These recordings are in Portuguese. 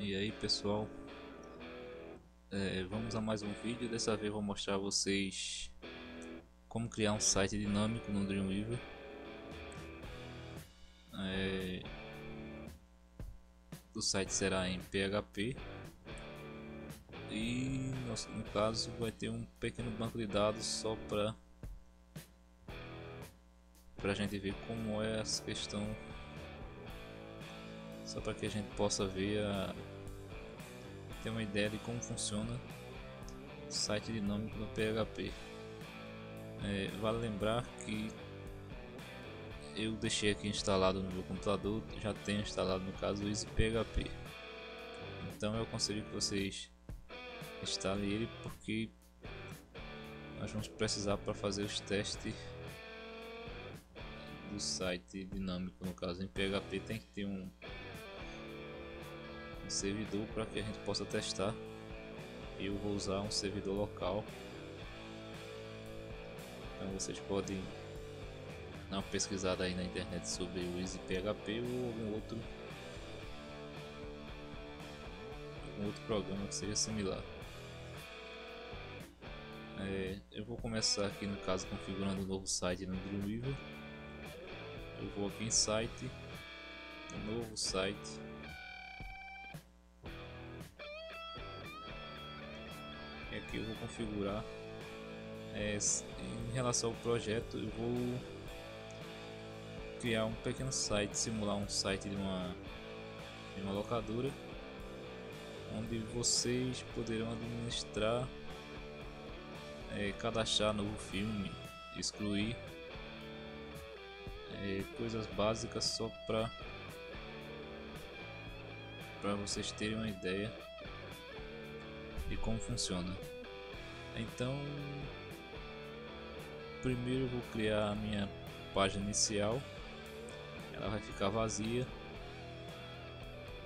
E aí pessoal, vamos a mais um vídeo. Dessa vez vou mostrar a vocês como criar um site dinâmico no Dreamweaver. O site será em PHP e no caso vai ter um pequeno banco de dados só para a gente ver como é essa questão, só para que a gente possa ver ter uma ideia de como funciona o site dinâmico no PHP. Vale lembrar que eu deixei aqui instalado no meu computador, já tenho instalado no caso o EasyPHP. Então eu aconselho que vocês instalem ele, porque nós vamos precisar para fazer os testes do site dinâmico. No caso em PHP tem que ter um servidor para que a gente possa testar. Eu vou usar um servidor local, então vocês podem dar uma pesquisada aí na internet sobre o EasyPHP ou algum outro programa que seja similar. Eu vou começar aqui no caso configurando um novo site no Dreamweaver. Eu vou aqui em site, novo site, e aqui eu vou configurar. Em relação ao projeto, eu vou criar um pequeno site, simular um site de uma locadora, onde vocês poderão administrar, cadastrar novo filme, excluir, coisas básicas, só para vocês terem uma ideia de como funciona. Então, primeiro eu vou criar a minha página inicial. Ela vai ficar vazia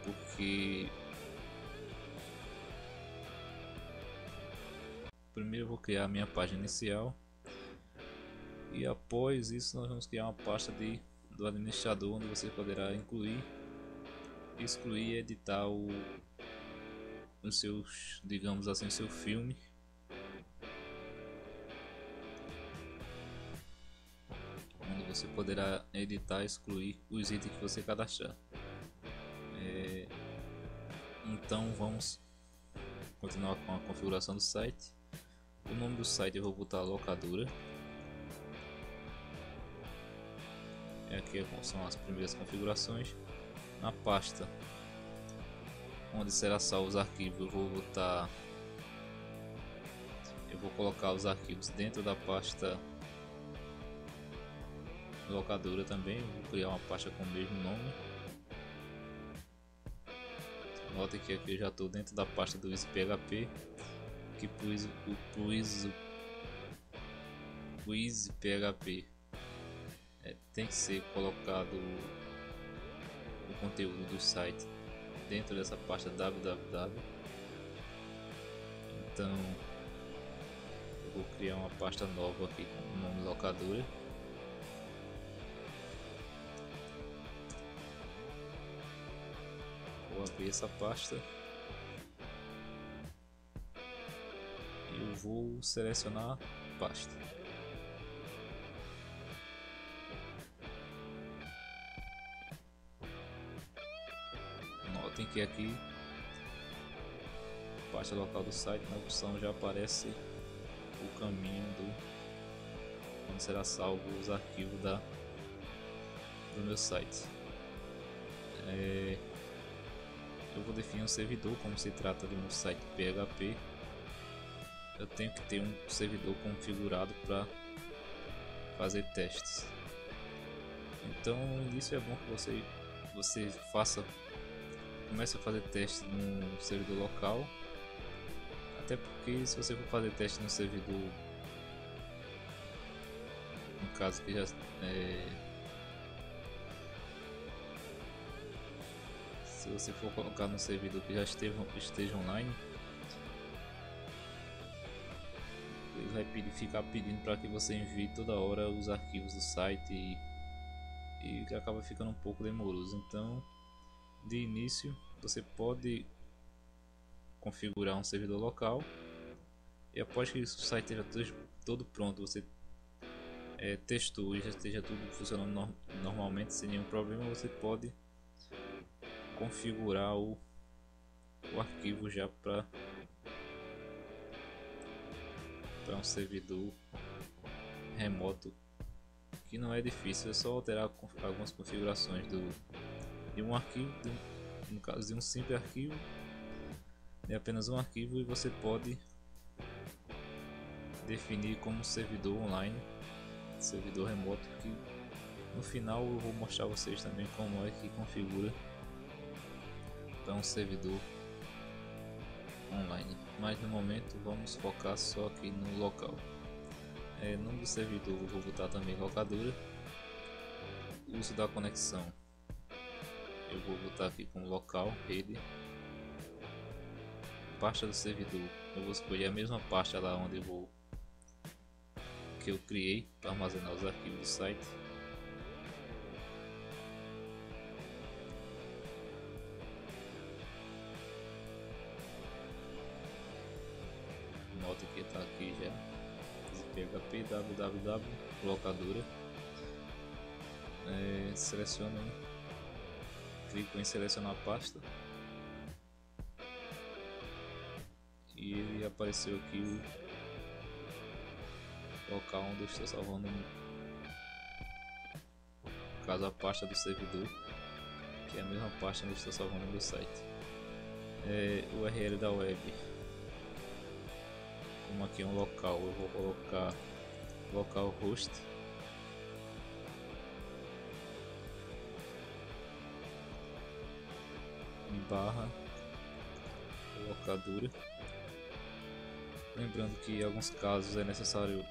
porque primeiro eu vou criar a minha página inicial, e após isso nós vamos criar uma pasta do administrador, onde você poderá incluir, excluir e editar os seus, digamos assim, seu filme. Onde você poderá editar e excluir os itens que você cadastrar. Então vamos continuar com a configuração do site. O nome do site eu vou botar locadora. Aqui são as primeiras configurações. Na pasta onde será salvo os arquivos, eu vou colocar os arquivos dentro da pasta locadora também. Eu vou criar uma pasta com o mesmo nome. Notem que aqui eu já estou dentro da pasta do EasyPHP, que o EasyPHP tem que ser colocado o conteúdo do site dentro dessa pasta www. Então eu vou criar uma pasta nova aqui com o nome locadora. Vou abrir essa pasta e eu vou selecionar pasta. Notem que aqui pasta local do site, na opção já aparece o caminho onde será salvo os arquivos do meu site. Eu vou definir um servidor. Como se trata de um site PHP, eu tenho que ter um servidor configurado para fazer testes. Então no início é bom que você comece a fazer teste no servidor local, até porque se você for fazer teste no servidor, no caso que já se você for colocar no servidor que já esteja online, ele vai ficar pedindo para que você envie toda hora os arquivos do site, e acaba ficando um pouco demoroso. Então de início você pode configurar um servidor local, e após que o site esteja todo pronto, você testou e já esteja tudo funcionando normalmente sem nenhum problema, você pode configurar o arquivo já para um servidor remoto, que não é difícil, é só alterar algumas configurações de um arquivo, no caso de um simples arquivo, é apenas um arquivo, e você pode definir como servidor online, servidor remoto, que no final eu vou mostrar a vocês também como é que configura para um servidor online, mas no momento vamos focar só aqui no local. Nome do servidor eu vou botar também locadora. Uso da conexão eu vou botar aqui com local, rede. Pasta do servidor eu vou escolher a mesma pasta lá onde que eu criei para armazenar os arquivos do site. Nota que está aqui já, PHP www locadora. Seleciono, clico em selecionar a pasta e ele apareceu aqui o local onde eu estou salvando, no caso a pasta do servidor, que é a mesma pasta onde eu estou salvando no meu site. URL da web, como aqui é um local, eu vou colocar localhost barra locadora. Lembrando que em alguns casos é necessário,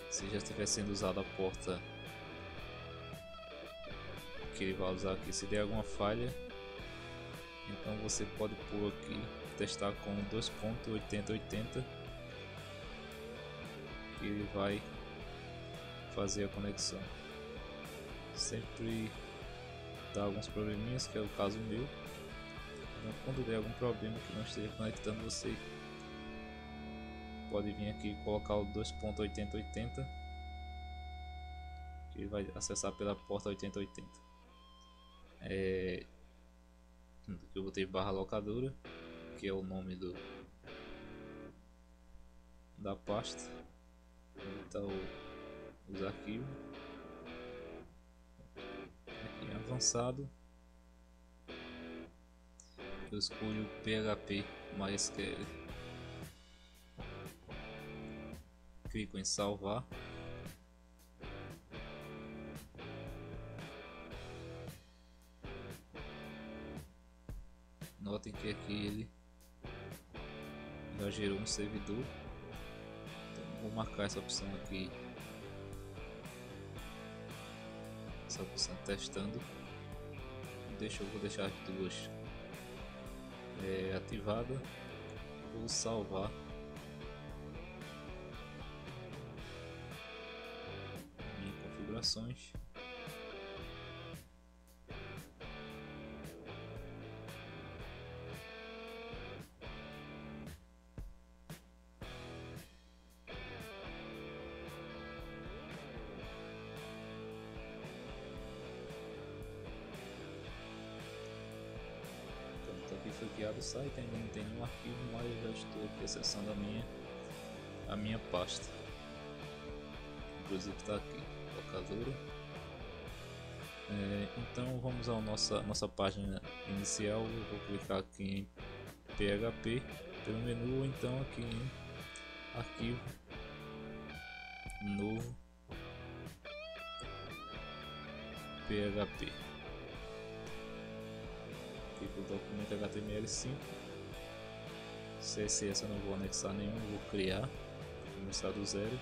se já estiver sendo usada a porta que ele vai usar aqui, se der alguma falha, então você pode pôr aqui, testar com 2.8080, que ele vai fazer a conexão. Sempre dá alguns probleminhas, que é o caso meu. Então, quando der algum problema que não esteja conectando, você pode vir aqui e colocar o 2.8080, que vai acessar pela porta 8080. Eu botei barra locadora, que é o nome da pasta onde está os arquivos. Aqui em avançado eu escolho PHP MySQL, clico em salvar. Notem que aqui ele já gerou um servidor, então vou marcar essa opção aqui, essa opção testando. Vou deixar as duas ativada. Vou salvar em configurações. Aqui foi criado o site, ainda não tem nenhum arquivo, mas eu já estou aqui acessando a minha pasta. Inclusive está aqui, locadora. Então vamos à nossa página inicial. Eu vou clicar aqui em PHP pelo menu, ou então aqui em arquivo novo PHP. Tipo documento HTML5, CSS eu não vou anexar nenhum, vou criar, vou começar do zero.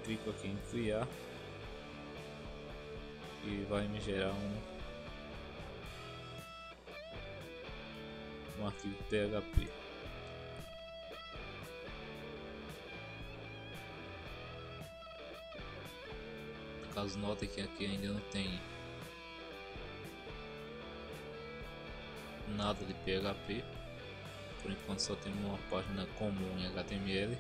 Clico aqui em criar e vai me gerar um arquivo PHP. Caso notem que aqui ainda não tem nada de PHP, por enquanto só temos uma página comum em HTML.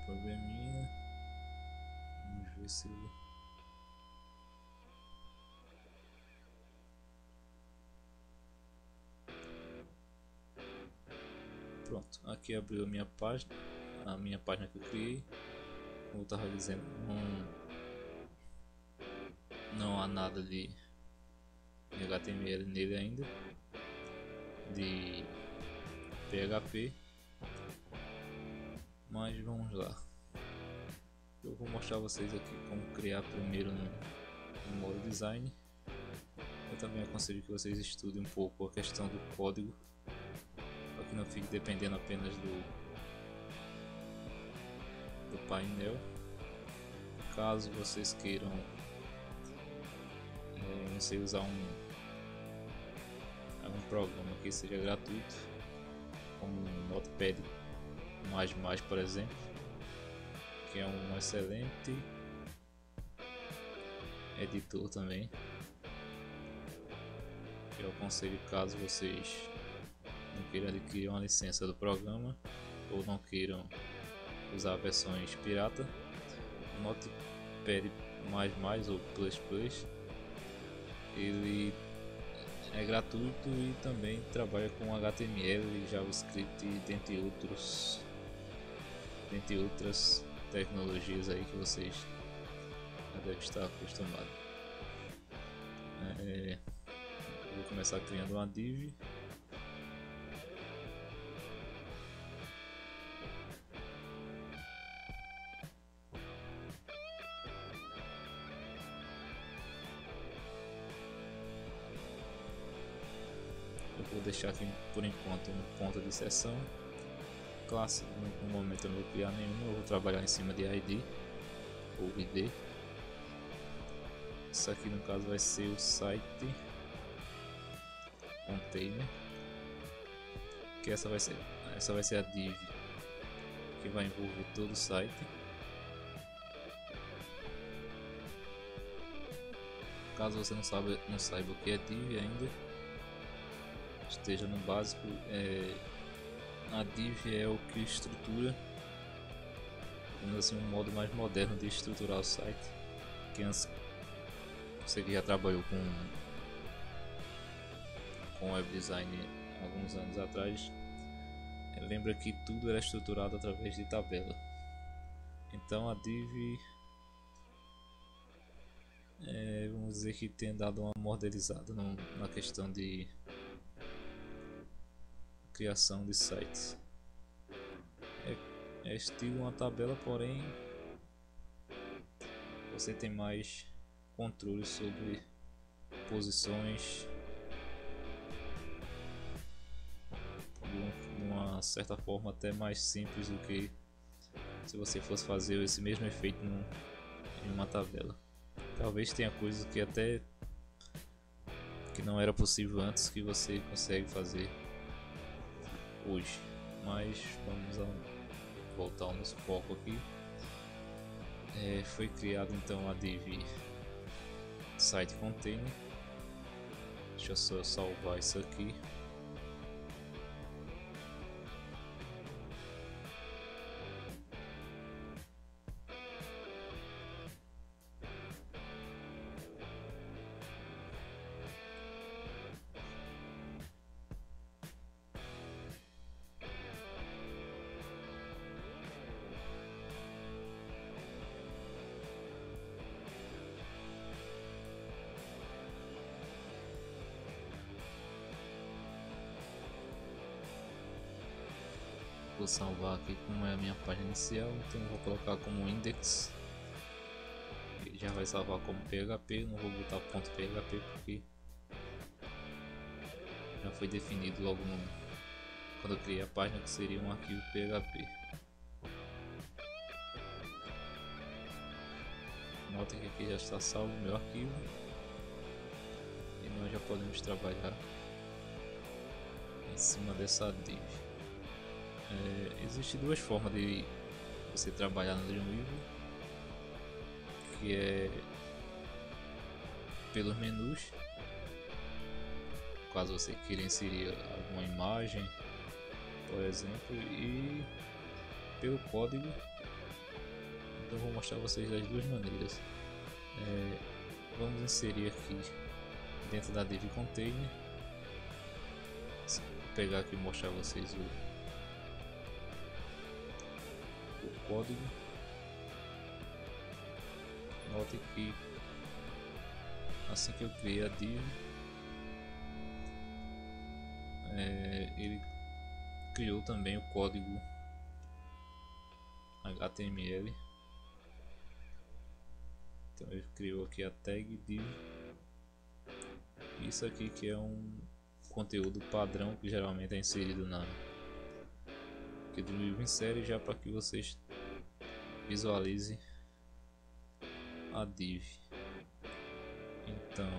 Probleminha. Vamos ver se pronto, aqui abriu a minha página que eu criei. Como eu estava dizendo, não há nada de HTML nele ainda, de PHP, mas vamos lá. Eu vou mostrar a vocês aqui como criar primeiro no modo design. Eu também aconselho que vocês estudem um pouco a questão do código, para que não fique dependendo apenas do painel. Caso vocês queiram não sei, usar um programa que seja gratuito, como o Notepad++, por exemplo, que é um excelente editor também, que eu aconselho caso vocês não queiram adquirir uma licença do programa ou não queiram usar versões pirata. O Notepad++ ou ++, ele é gratuito e também trabalha com HTML, JavaScript e dentre outras tecnologias aí que vocês já devem estar acostumados. Vou começar criando uma div. Vou deixar aqui por enquanto um ponto de seção. Classe, no momento eu não vou criar nenhuma, eu vou trabalhar em cima de ID ou ID. Isso aqui no caso vai ser o site container, que essa vai ser a div que vai envolver todo o site. Caso você não saiba o que é div ainda, esteja no básico, a div é o que estrutura, assim, um modo mais moderno de estruturar o site, que antes você que já trabalhou com web design alguns anos atrás, lembra que tudo era estruturado através de tabela. Então a div, vamos dizer que tem dado uma modelizada na questão de criação de sites. É estilo uma tabela, porém você tem mais controle sobre posições de uma certa forma até mais simples do que se você fosse fazer esse mesmo efeito em uma tabela. Talvez tenha coisas que não era possível antes que você consegue fazer hoje, mas vamos voltar ao nosso foco aqui. Foi criado então a div site container. Deixa eu só salvar isso aqui. Vou salvar aqui como é a minha página inicial, então eu vou colocar como index. Ele já vai salvar como PHP, não vou botar ponto .php porque já foi definido logo quando eu criei a página que seria um arquivo PHP. Nota que aqui já está salvo o meu arquivo e nós já podemos trabalhar em cima dessa div. Existem duas formas de você trabalhar no Dreamweaver, que é pelos menus, caso você queira inserir alguma imagem, por exemplo, e pelo código. Então vou mostrar a vocês das duas maneiras. Vamos inserir aqui dentro da div container. Vou pegar aqui e mostrar a vocês o código. Note que assim que eu criei a div, ele criou também o código HTML. Então ele criou aqui a tag div. Isso aqui que é um conteúdo padrão que geralmente é inserido que o Dreamweaver insere, já para que vocês visualizem a div. Então,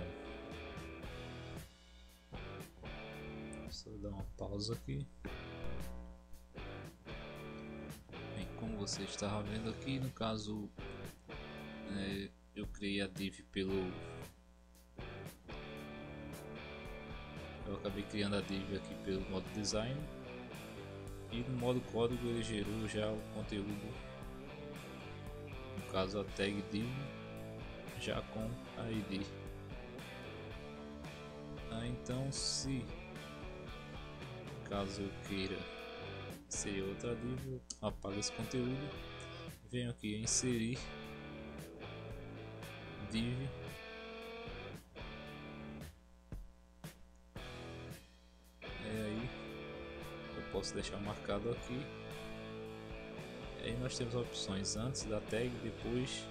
só dar uma pausa aqui. Bem, como você estava vendo aqui, no caso eu criei a div eu acabei criando a div aqui pelo modo design, e no modo código ele gerou já o conteúdo, no caso a tag div já com a id. Então, se caso eu queira inserir outra div, eu apago esse conteúdo, venho aqui em inserir div, aí eu posso deixar marcado aqui. Aí nós temos opções antes da tag, depois,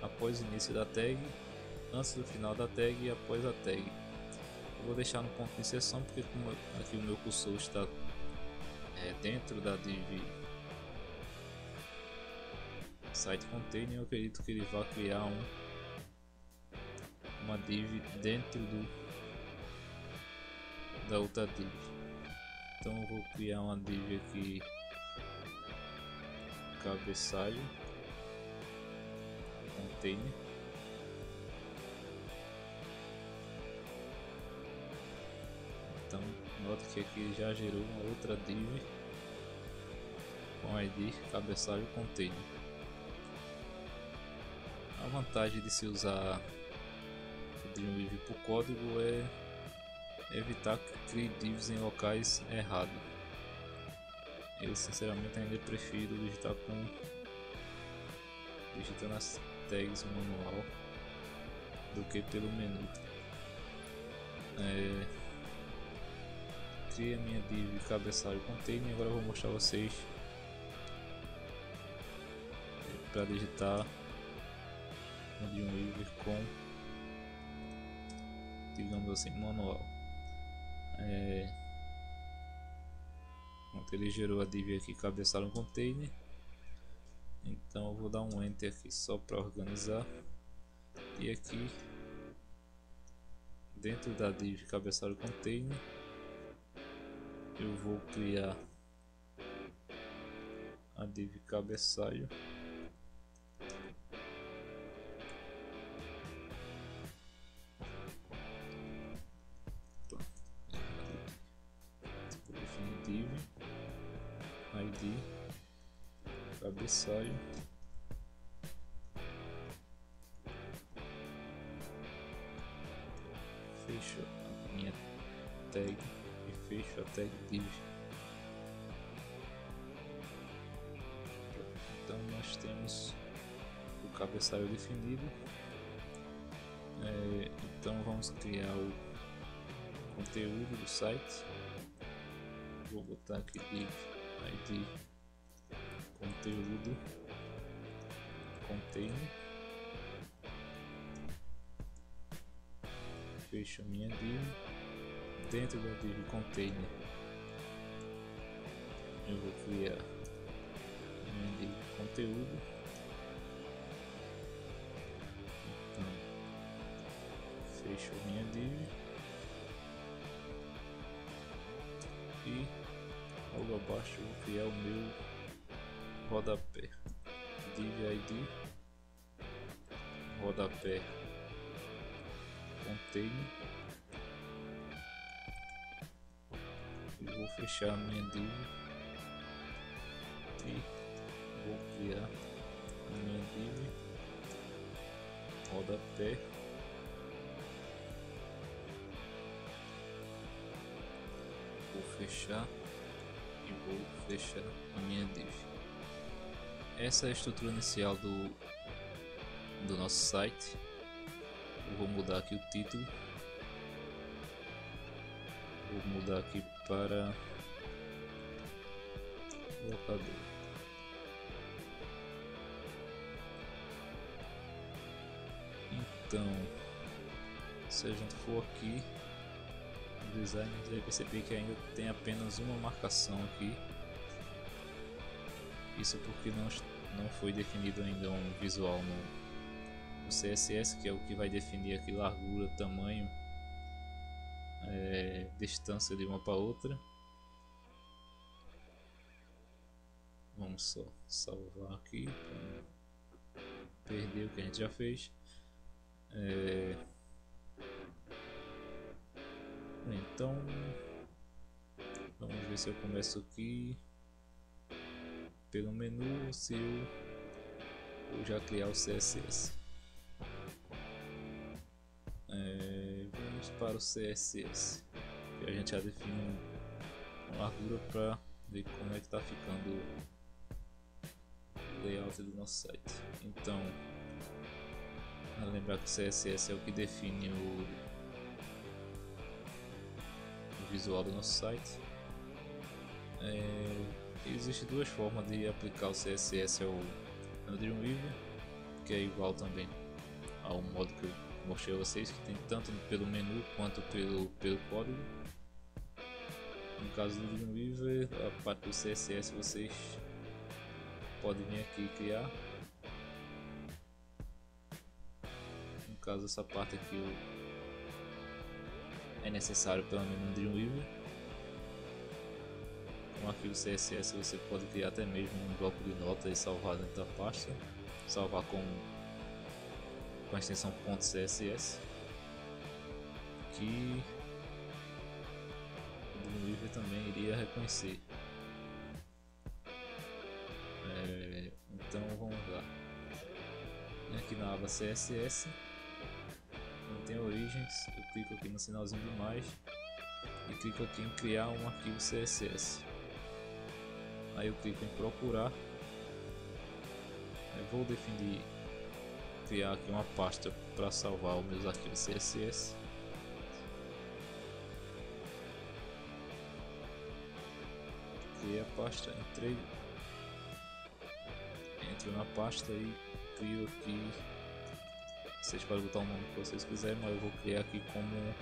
após o início da tag, antes do final da tag e após a tag. Eu vou deixar no ponto de inserção porque como aqui o meu cursor está dentro da div site container, eu acredito que ele vai criar uma div dentro da outra div. Então eu vou criar uma div aqui, cabeçalho container. Então nota que aqui já gerou uma outra div com id cabeçalho container. A vantagem de se usar o Dreamweaver por código é evitar que crie divs em locais errados. Eu sinceramente ainda prefiro digitando as tags manual do que pelo menu. Criei a minha div cabeçalho container. Agora eu vou mostrar a vocês para digitar no Dreamweaver com, digamos assim, manual. Ele gerou a div aqui cabeçalho container, então eu vou dar um enter aqui só para organizar, e aqui dentro da div cabeçalho container eu vou criar a div cabeçalho id cabeçalho fecho a minha tag e fecho a tag div. Então nós temos o cabeçalho definido. Então vamos criar o conteúdo do site. Vou botar aqui div id conteúdo container, fecho a minha div. Dentro da div container eu vou criar a minha div conteúdo. Então fecho a minha div e logo abaixo eu vou criar o meu rodapé. Div ID, rodapé, container, e vou fechar a minha div e vou criar a minha div rodapé, vou fechar e vou fechar a minha div. Essa é a estrutura inicial do nosso site. Eu vou mudar aqui o título, vou mudar aqui para locador. Então, se a gente for aqui no design, a gente vai perceber que ainda tem apenas uma marcação aqui. Isso porque não foi definido ainda um visual no CSS, que é o que vai definir aqui largura, tamanho, distância de uma para outra. Vamos só salvar aqui para não perder o que a gente já fez. Então vamos ver se eu começo aqui pelo menu ou se eu vou já criar o CSS. Vamos para o CSS, que a gente já define uma largura para ver como é que está ficando o layout do nosso site. Então, lembrar que o CSS é o que define o visual do nosso site. Existem duas formas de aplicar o CSS ao Dreamweaver, que é igual também ao modo que eu mostrei a vocês, que tem tanto pelo menu quanto pelo código. No caso do Dreamweaver, a parte do CSS vocês podem vir aqui e criar. No caso, essa parte aqui é necessário pelo menos no Dreamweaver. Com o arquivo CSS você pode criar até mesmo um bloco de notas e salvar dentro da pasta, salvar com a extensão .css, que o Dreamweaver também iria reconhecer. Então vamos lá, aqui na aba CSS, onde tem origens, eu clico aqui no sinalzinho de mais e clico aqui em criar um arquivo CSS. Aí eu clico em procurar, eu vou definir, criar aqui uma pasta para salvar os meus arquivos CSS. Criei a pasta, entro na pasta e crio aqui. Vocês podem botar o nome que vocês quiserem, mas eu vou criar aqui como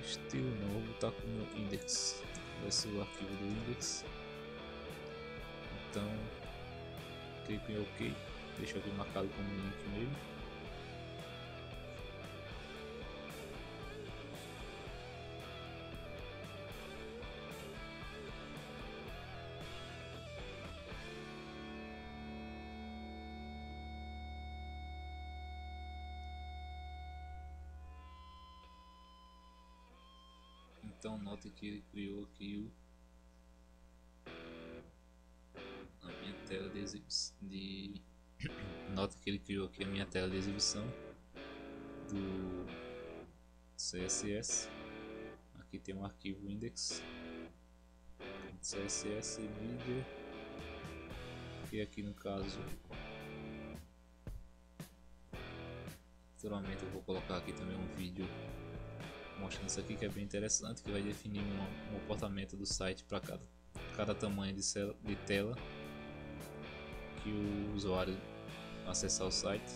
estilo, não vou botar como index. Vai ser o arquivo do index. Então clico em OK, deixo aqui marcado como link nele. Então note que ele criou aqui a minha tela de exibição. Note que ele criou aqui a minha tela de exibição do CSS. Aqui tem um arquivo index CSS media, e aqui no caso, naturalmente eu vou colocar aqui também um vídeo mostrando isso aqui, que é bem interessante, que vai definir um comportamento do site para cada tamanho de tela que o usuário acessar o site.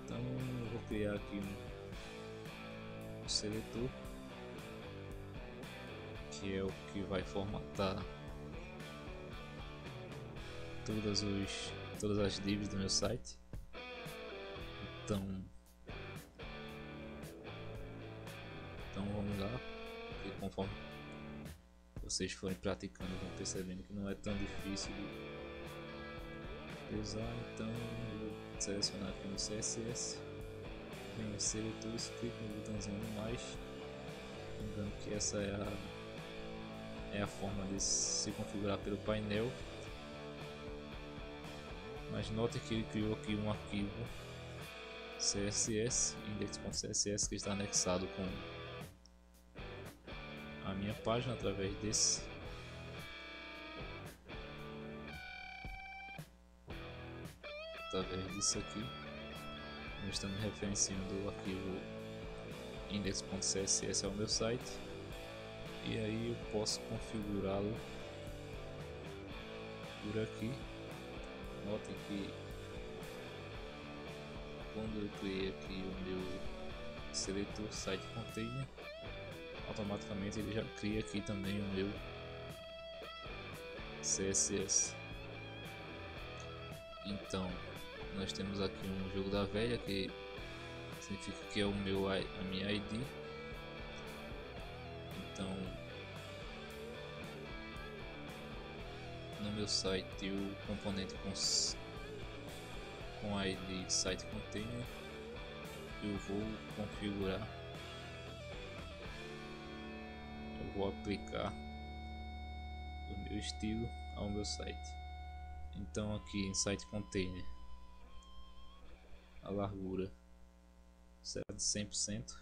Então eu vou criar aqui um seletor, que é o que vai formatar todas as divs do meu site. Então Então vamos lá, porque conforme vocês forem praticando vão percebendo que não é tão difícil de usar. Então eu vou selecionar aqui no CSS, venho em seletores, clico no botãozinho no mais, lembrando que essa é a forma de se configurar pelo painel. Mas note que ele criou aqui um arquivo CSS, index.css, que está anexado com a minha página através desse. Através disso aqui, nós estamos referenciando o arquivo index.css ao meu site, e aí eu posso configurá-lo por aqui. Notem que quando eu criei aqui o meu seletor site container, automaticamente ele já cria aqui também o meu CSS. Então nós temos aqui um jogo da velha, que significa que é a minha ID. Então no meu site o componente com a ID site container, eu vou configurar, eu vou aplicar o meu estilo ao meu site. Então aqui em site container a largura será de 100%.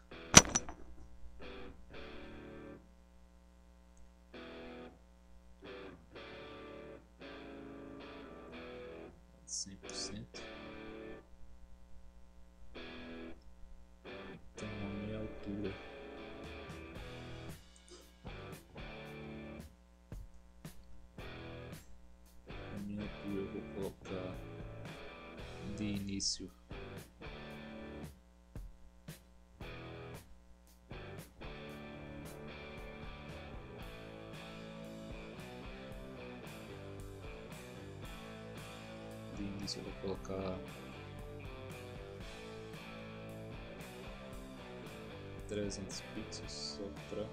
Então a minha altura eu vou colocar de início eu vou colocar 300 pixels só para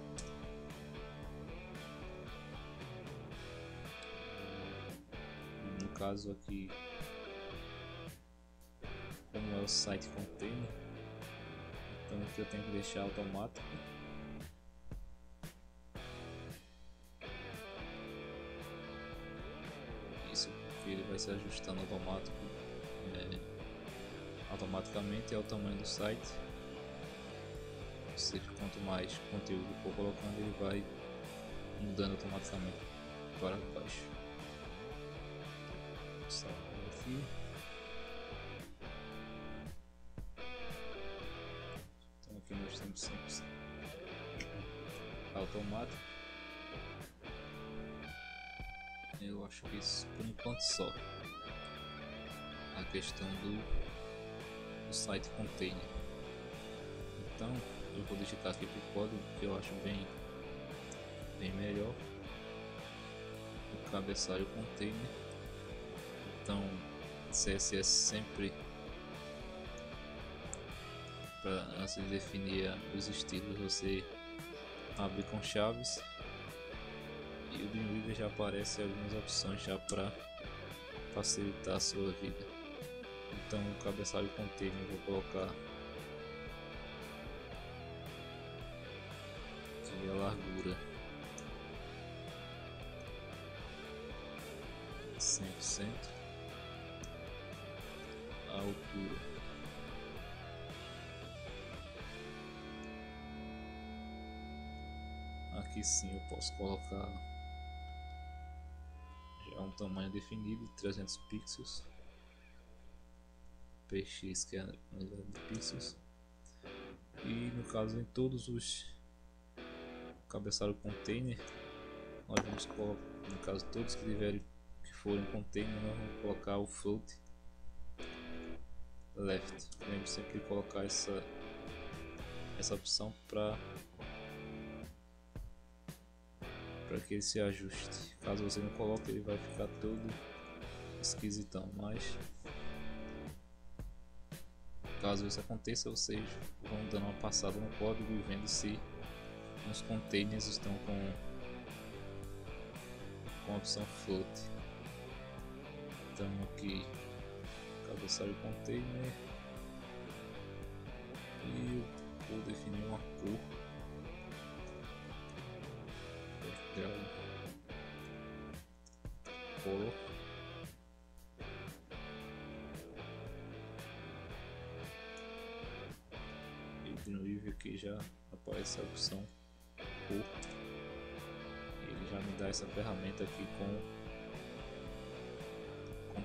no caso aqui, como é o site container, então aqui eu tenho que deixar automático. Isso porque ele vai se ajustando automaticamente ao tamanho do site. Ou seja, quanto mais conteúdo for colocando, ele vai mudando automaticamente para baixo. Aqui. Então aqui nós temos 100% automático. Eu acho que isso por enquanto só. A questão do site container. Então eu vou digitar aqui para o código, que eu acho bem melhor. O cabeçalho container. Então CSS sempre, antes de definir os estilos, você abre com chaves, e o Dreamweaver já aparece algumas opções já para facilitar a sua vida. Então o cabeçalho container eu vou colocar aqui a largura 100%, a altura aqui sim eu posso colocar já um tamanho definido, 300 pixels, px, que é a unidade de pixels. E no caso, em todos os cabeçalho container, nós vamos colocar, no caso todos que forem container, nós vamos colocar o float left. Lembre sempre de colocar essa opção para que ele se ajuste. Caso você não coloque, ele vai ficar todo esquisitão, mas caso isso aconteça, vocês vão dando uma passada no código e vendo se Os containers estão com a opção float. Então aqui cabeçalho container e eu vou definir uma cor background color. E no nível aqui já aparece a opção cor. Ele já me dá essa ferramenta aqui com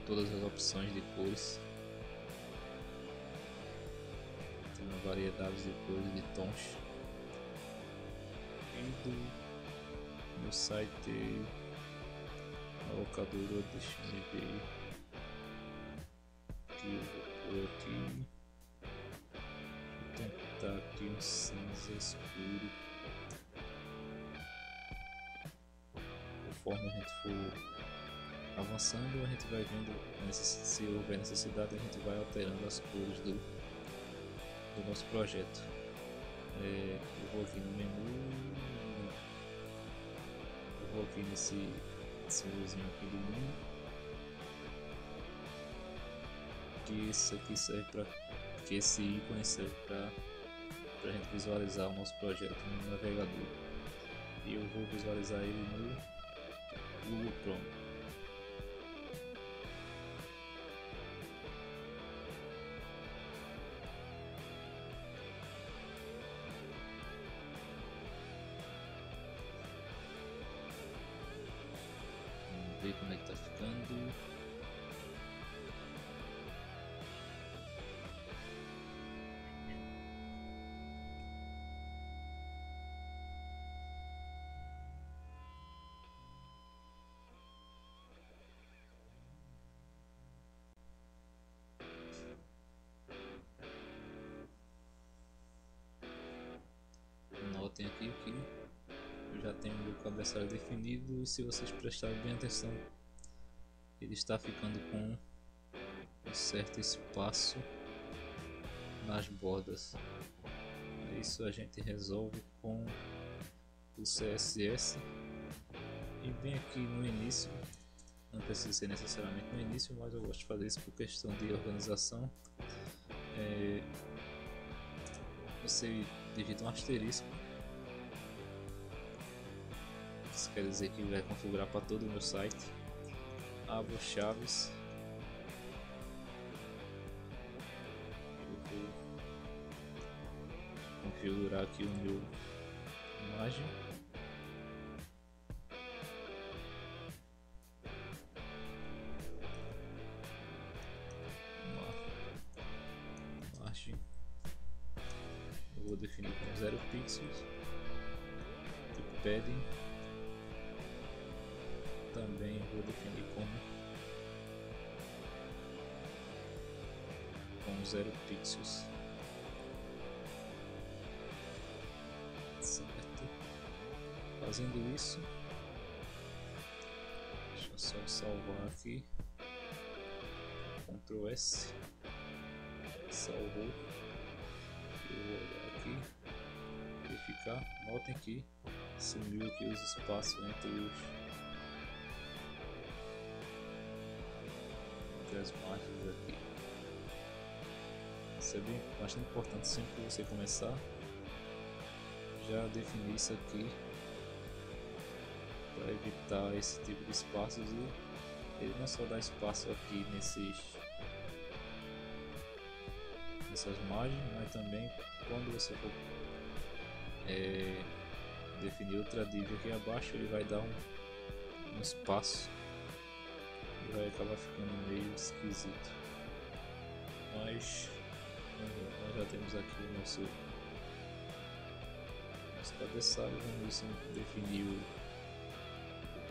todas as opções de cores. Tem uma variedade de cores e de tons. E do meu site a locadora, deixa eu ver que eu vou por aqui. Vou tentar aqui um cinza escuro. Conforme a gente for avançando, a gente vai vendo, se houver necessidade, a gente vai alterando as cores do nosso projeto. Eu vou aqui no menu, eu vou aqui nesse símbolozinho aqui do mundo, que isso aqui serve para, que esse ícone serve para a gente visualizar o nosso projeto no navegador, e eu vou visualizar ele no Google Chrome. Ver como é que tá ficando. Notem aqui que eu já tenho o meu cabeçalho definido, e se vocês prestarem bem atenção, ele está ficando com um certo espaço nas bordas. Isso a gente resolve com o CSS, e bem aqui no início, não precisa ser necessariamente no início, mas eu gosto de fazer isso por questão de organização. Você digita um asterisco, isso quer dizer que vai configurar para todo o meu site. Abro chaves, eu vou configurar aqui o meu imagem. Margem, eu vou definir com 0 pixels. Tipo padding, também vou definir com 0 pixels, certo? Fazendo isso, deixa eu só salvar aqui, Ctrl S, salvou. Eu vou olhar aqui, verificar. Notem que sumiu aqui os espaços entre as margens aqui. Isso é bastante importante sempre que você começar, já definir isso aqui para evitar esse tipo de espaços, e ele não só dá espaço aqui nessas margens, mas também quando você for definir outra div aqui abaixo, ele vai dar um espaço e vai acabar ficando meio esquisito. Mas nós já temos aqui o nosso cabeçalho. Vamos definir o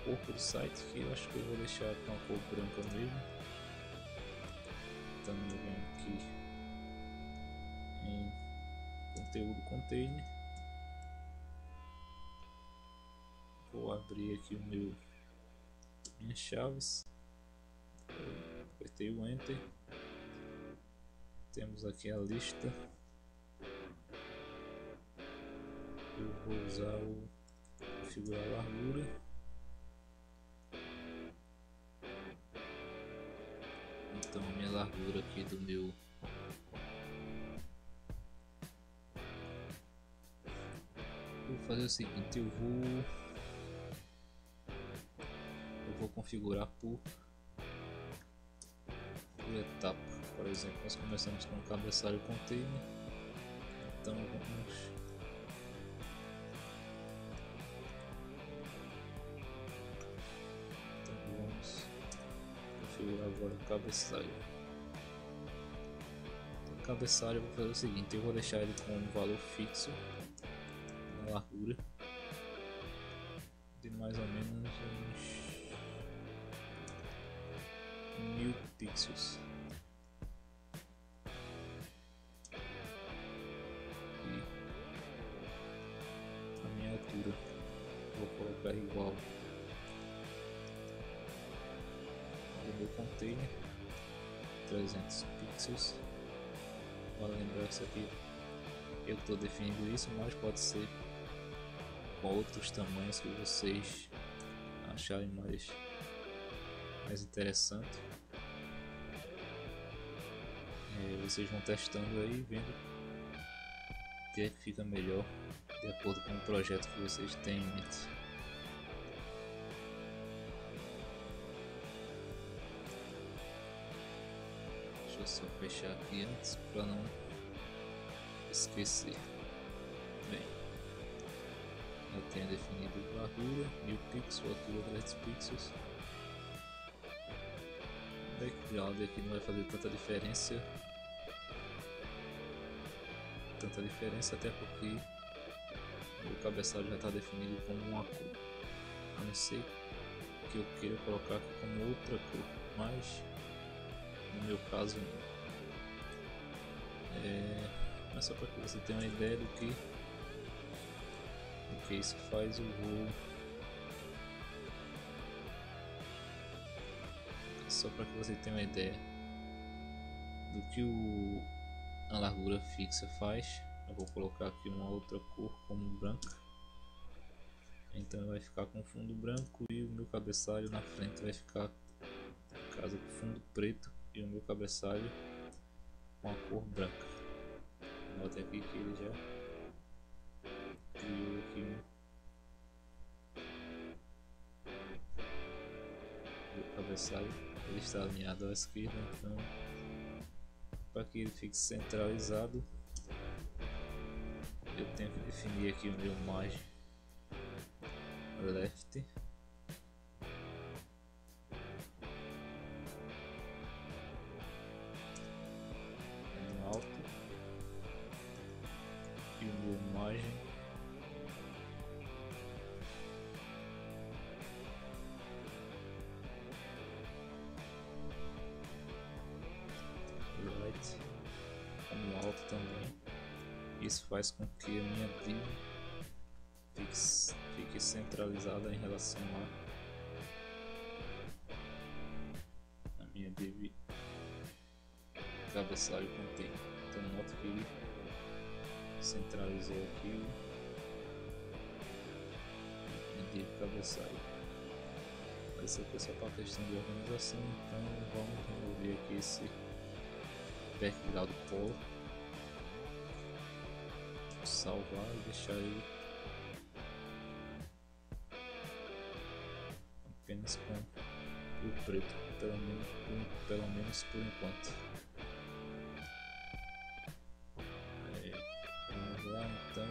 corpo do site, que eu acho que eu vou deixar com a cor branca mesmo. Então eu venho aqui em conteúdo container, vou abrir aqui minhas chaves, apertei o Enter, temos aqui a lista eu vou usar o configurar a largura. Então a minha largura aqui do meu vou fazer o seguinte, eu vou configurar por etapa. Por exemplo, nós começamos com o cabeçalho container, então vamos configurar agora o cabeçalho. O cabeçalho eu vou fazer o seguinte, eu vou deixar ele com um valor fixo na largura de mais ou menos uns 1000 pixels. E a minha altura vou colocar igual ao meu container, 300 pixels. Vale lembrar isso aqui, eu estou definindo isso, mas pode ser com outros tamanhos que vocês acharem mais interessante. Vocês vão testando aí, vendo o que é que fica melhor de acordo com o projeto que vocês têm em mente. Deixa eu só fechar aqui antes para não esquecer. Bem, eu tenho definido a largura 1000 pixels, altura 300 pixels. O background aqui não vai fazer tanta diferença, até porque o cabeçalho já está definido como uma cor, a não ser que eu queira colocar aqui como outra cor, mas no meu caso não. Mas só para que você tenha uma ideia do que isso faz, eu vou só para que você tenha uma ideia do que a largura fixa faz. Eu vou colocar aqui uma outra cor como branca, então vai ficar com fundo branco e o meu cabeçalho na frente vai ficar, no caso, com fundo preto e o meu cabeçalho com a cor branca. Note aqui que ele já criou aqui o cabeçalho, ele está alinhado à esquerda, então para que ele fique centralizado eu tenho que definir aqui o meu margem left, no alto, e o meu margem right, no alto também. Isso faz com que a minha div fique centralizada em relação a minha div cabeçalho container. Então noto que ele centralizou aqui a div cabeçalho. Mas isso aqui é só para questão de organização, então vamos remover aqui esse background polo, salvar e deixar ele apenas com o preto, pelo menos por enquanto. Vamos lá então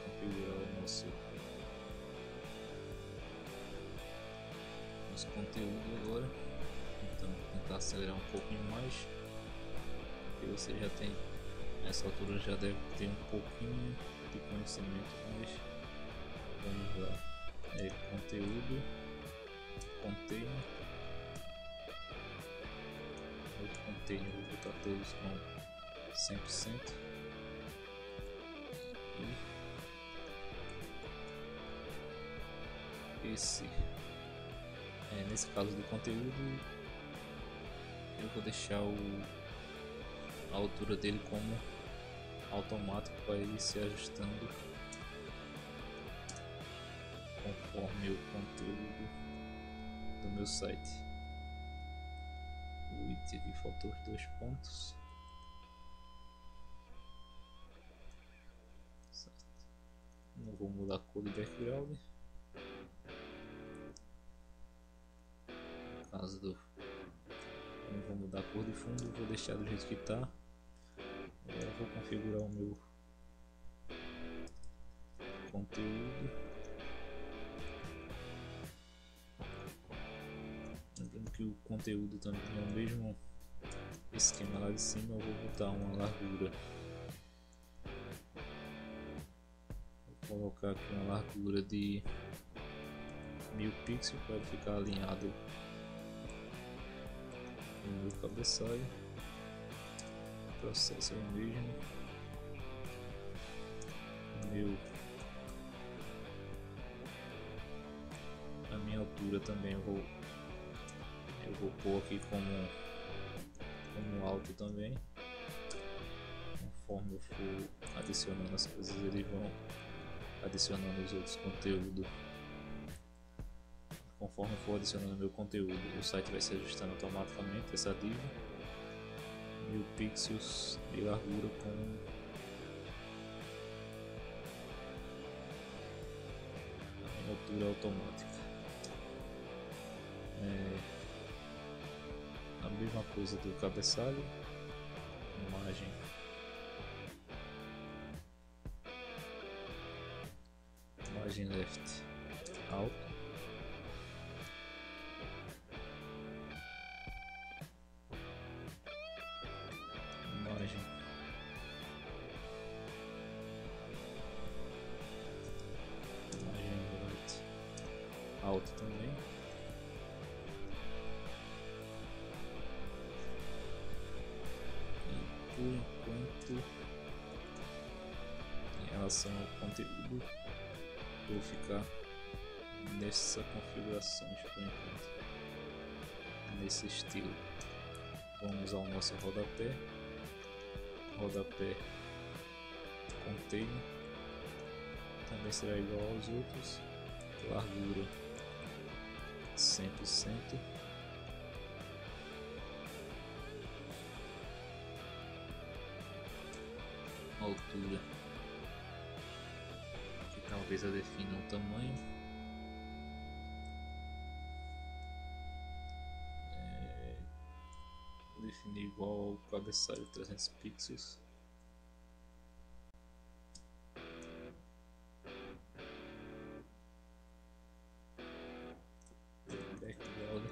configurar o nosso conteúdo agora. Então vou tentar acelerar um pouquinho mais, porque você já tem, nessa altura já deve ter um pouquinho de conhecimento, mas vamos lá. Conteúdo, container, outro container, vou botar todos com 100%, e esse, nesse caso do conteúdo, eu vou deixar a altura dele como automático para ir se ajustando conforme o conteúdo do meu site. O width aqui faltou os 2 pontos. Certo. Não vou mudar a cor do background. No caso do... não vou mudar a cor de fundo, vou deixar do jeito que está. Agora vou configurar o meu conteúdo. Lembrando que o conteúdo também é o mesmo esquema lá de cima. Eu vou botar uma largura. Vou colocar aqui uma largura de 1000 pixels para ele ficar alinhado no meu cabeçalho. O processo é o mesmo. A minha altura também eu vou pôr aqui como alto também. Conforme eu for adicionando as coisas, eles vão adicionando os outros conteúdos. Conforme eu for adicionando meu conteúdo, o site vai se ajustando automaticamente. Essa div 1000 pixels de largura com altura automática. A mesma coisa do cabeçalho, margem left alto, margem right alto também. Por enquanto, em relação ao conteúdo, vou ficar nessa configuração por enquanto, nesse estilo. Vamos usar o nosso rodapé container, também será igual aos outros, largura 100%. Altura, que talvez eu defina o tamanho. Vou definir igual ao cabeçalho 300 pixels. Background,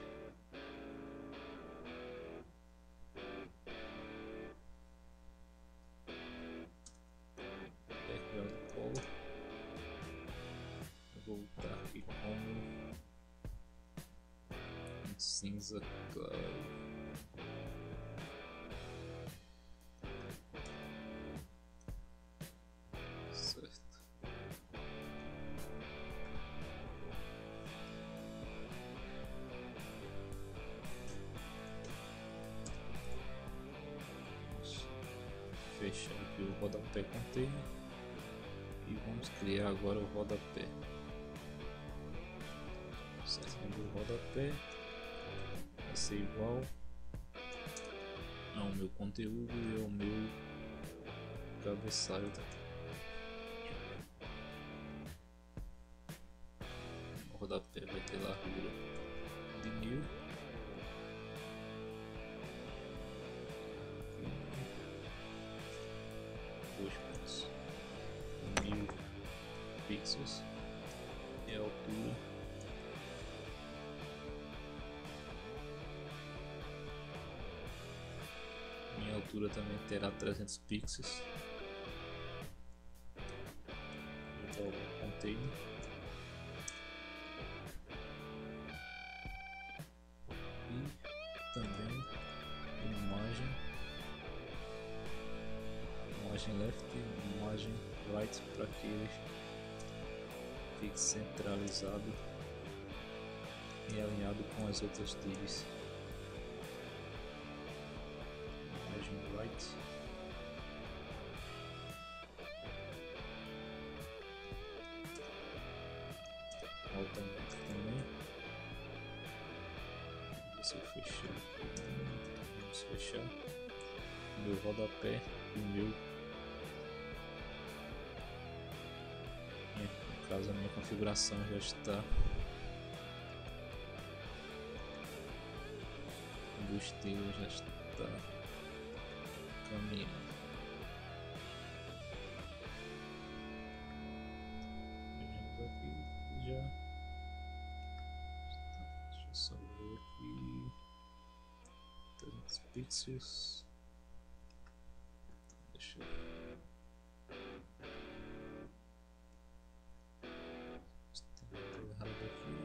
color. Vou botar aqui como um cinza claro. Certo. Fechar aqui o rodapé container e vamos criar agora o rodapé. Certo, o rodapé vai ser igual ao meu conteúdo e ao meu cabeçalho. O rodapé vai ter largura de 1000. Pontos 1000 pixels e a altura minha altura também terá 300 pixels. Vou dar o container e também margem left e margem right para que ele fique centralizado e alinhado com as outras divs. Margem right Se eu fechar, vamos fechar meu rodapé e meu, no caso a minha configuração já está do estilo, já está caminhando. Vejamos aqui já. Deixa eu só ver aqui. 300 pixels. Deixa eu errado aqui.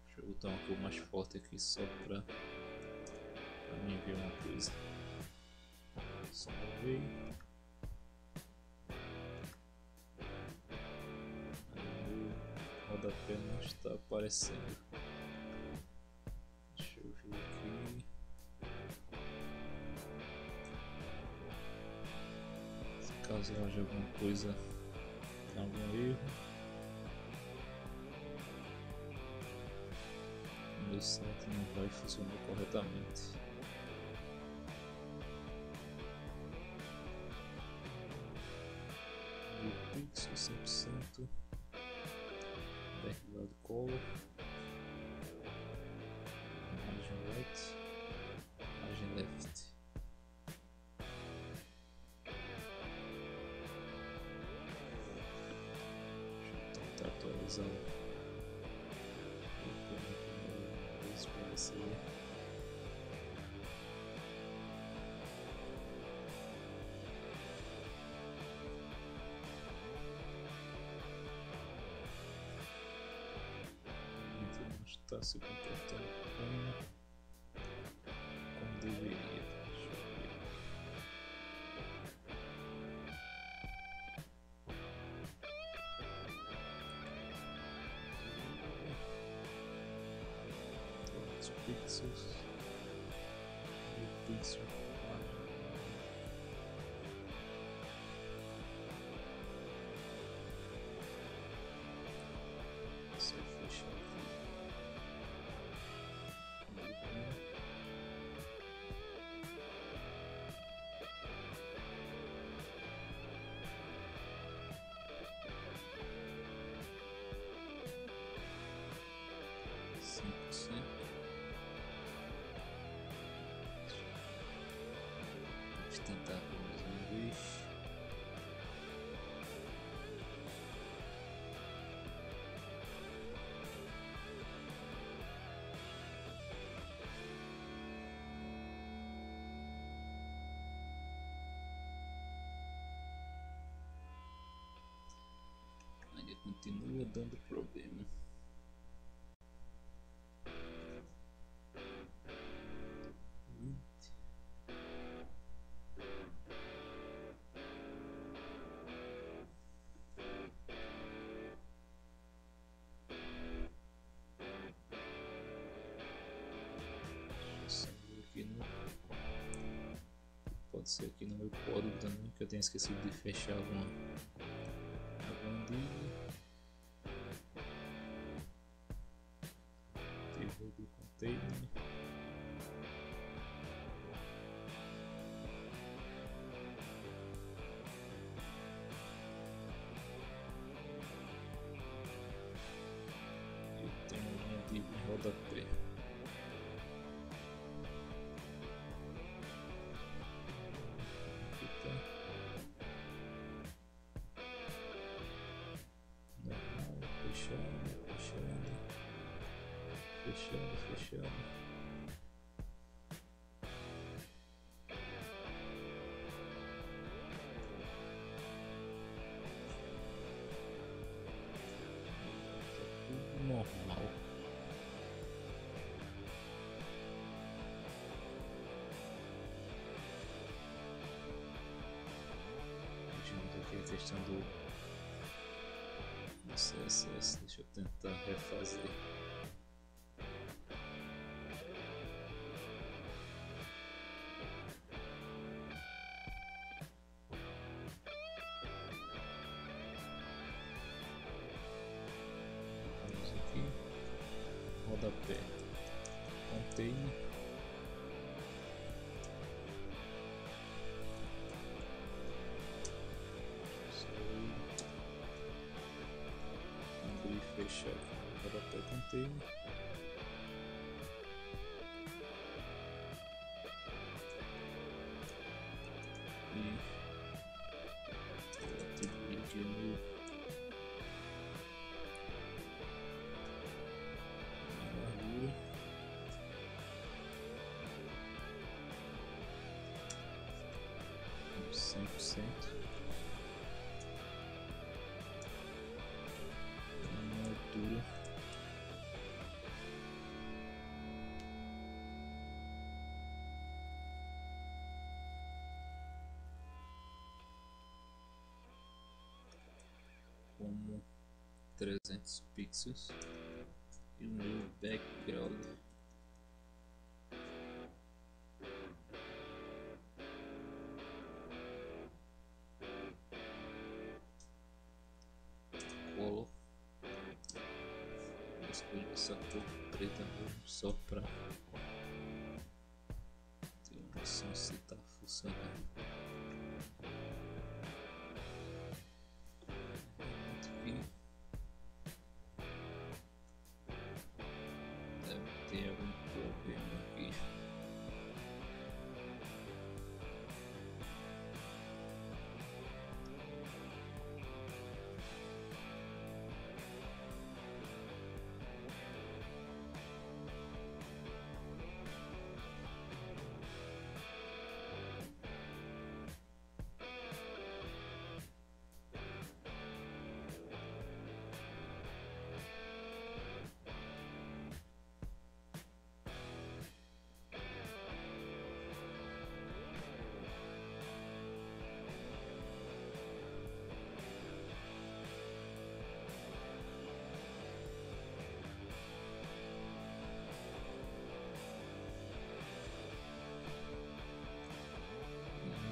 Deixa eu botar uma cor mais forte aqui só para mim ver uma coisa. Só ver. O rodapé não está aparecendo. Deixa eu ver aqui. Caso haja alguma coisa, algum erro, meu site não vai funcionar corretamente. O pixel 100%, background color, margin right, margin left. Atualizar isso para você. Não está se comportando como deveria. Pixels e pixel se eu fechar aqui tentar mais uma vez. Ainda continua dando problema. Pode ser aqui no meu código também, que eu tenho esquecido de fechar alguma div. Table do container. Eu tenho minha div em rodapé. Fechando. Tudo normal. Vejamos aqui a questão do CSS. Deixa eu tentar refazer. rodapé, container, abrir e fechar o rodapé, container, e atribuir aqui no largura, uns 100%, na altura, como 300 pixels, e o meu background color, vou escolher essa cor preta mesmo, só para ter uma noção se está funcionando. Tem algum problema aqui.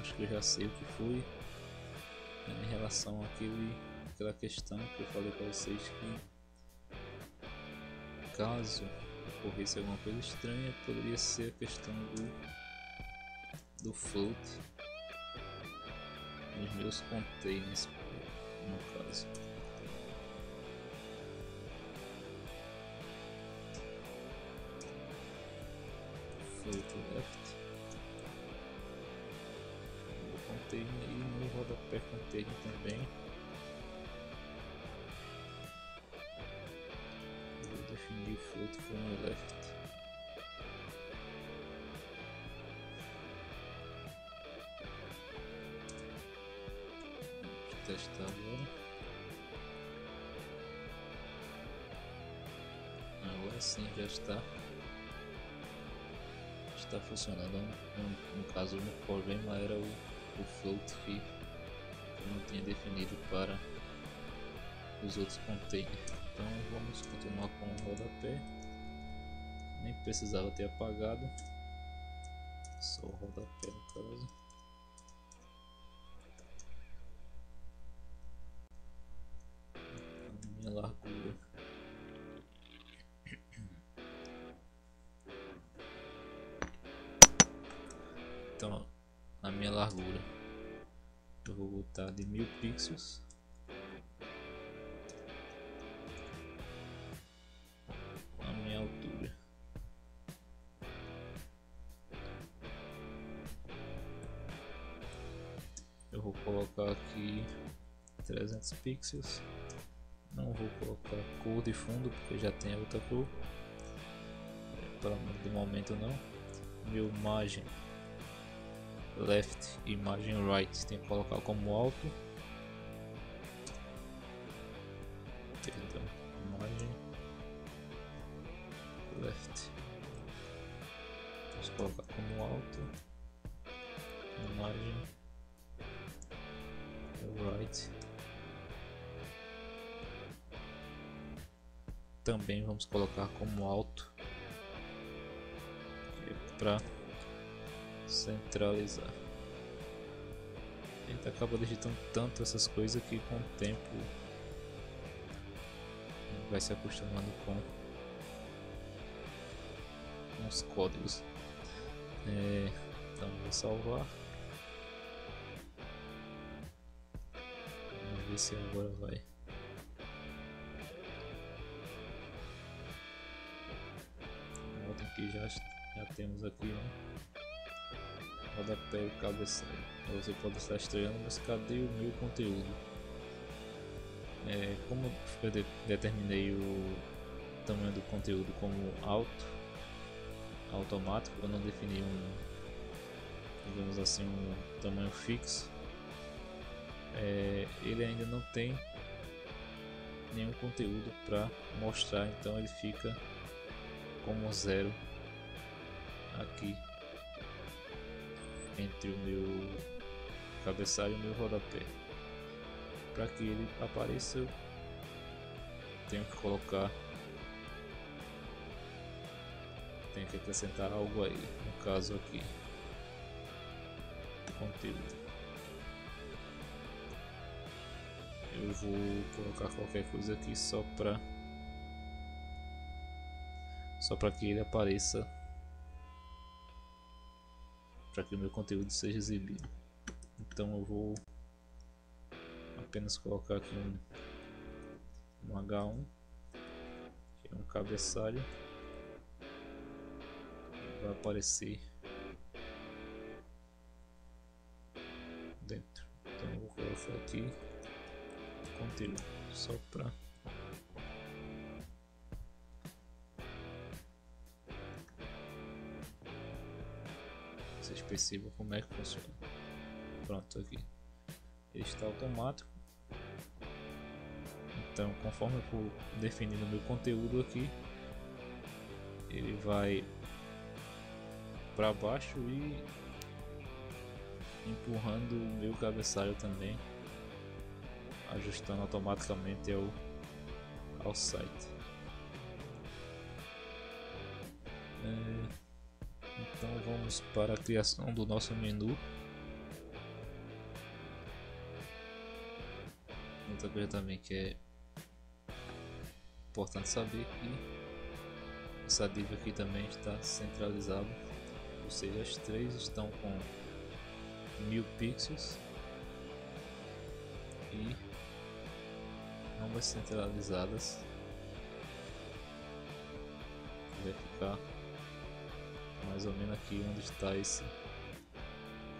Acho que eu já sei o que foi em relação àquela questão que eu falei para vocês, que caso ocorresse alguma coisa estranha, poderia ser a questão do float nos meus containers, no caso. Float left, container, e no rodapé container também. Eu vou definir o float como left. Vamos testar agora. Agora sim já está funcionando. No caso, o problema era o float que eu não tinha definido para os outros containers. Então vamos continuar com o rodapé, nem precisava ter apagado, só o rodapé no caso. A minha largura, então a minha largura eu vou botar de 1000 pixels. A minha altura eu vou colocar aqui 300 pixels. Não vou colocar cor de fundo porque já tem outra cor, pelo menos de momento não. Meu margem left e margem right tem que colocar como alto. Perdão, margem left vamos colocar como alto, margem right também vamos colocar como alto, para centralizar. A gente acaba digitando tanto essas coisas que com o tempo a gente vai se acostumando com com os códigos. Então vou salvar. Vamos ver se agora vai. Nota que já temos aqui, né? Rodapé e cabeçalho. Você pode estar estranhando, mas cadê o meu conteúdo? Como eu determinei o tamanho do conteúdo como automático, eu não defini digamos assim, um tamanho fixo. Ele ainda não tem nenhum conteúdo para mostrar, então ele fica como 0 aqui entre o meu cabeçalho e o meu rodapé. Para que ele apareça, eu tenho que acrescentar algo aí, no caso aqui, conteúdo. Eu vou colocar qualquer coisa aqui só para que ele apareça, para que o meu conteúdo seja exibido. Então eu vou apenas colocar aqui um H1, que é um cabeçalho, vai aparecer dentro. Então eu vou colocar aqui conteúdo só para vocês percebam como é que funciona. Pronto, aqui ele está automático. Então, conforme eu for definindo o meu conteúdo aqui, ele vai para baixo e empurrando o meu cabeçalho também, ajustando automaticamente ao site. Então vamos para a criação do nosso menu. Outra coisa também que é importante saber que essa div aqui também está centralizada, ou seja, as três estão com 1000 pixels e ambas centralizadas. Vai ficar mais ou menos aqui onde está esse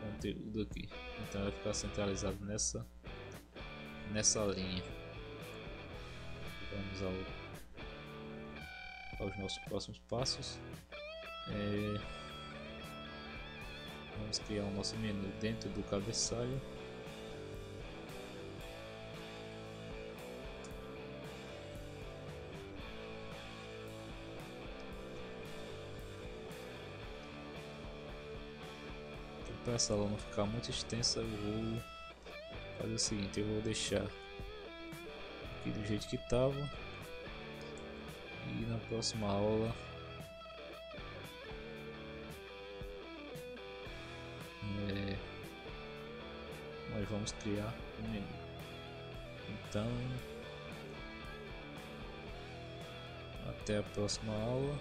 conteúdo aqui, então vai ficar centralizado nessa linha. Vamos aos nossos próximos passos. Vamos criar o nosso menu dentro do cabeçalho. Para essa aula não ficar muito extensa, eu vou fazer o seguinte: eu vou deixar aqui do jeito que estava, e na próxima aula nós vamos criar um menu. Então, até a próxima aula.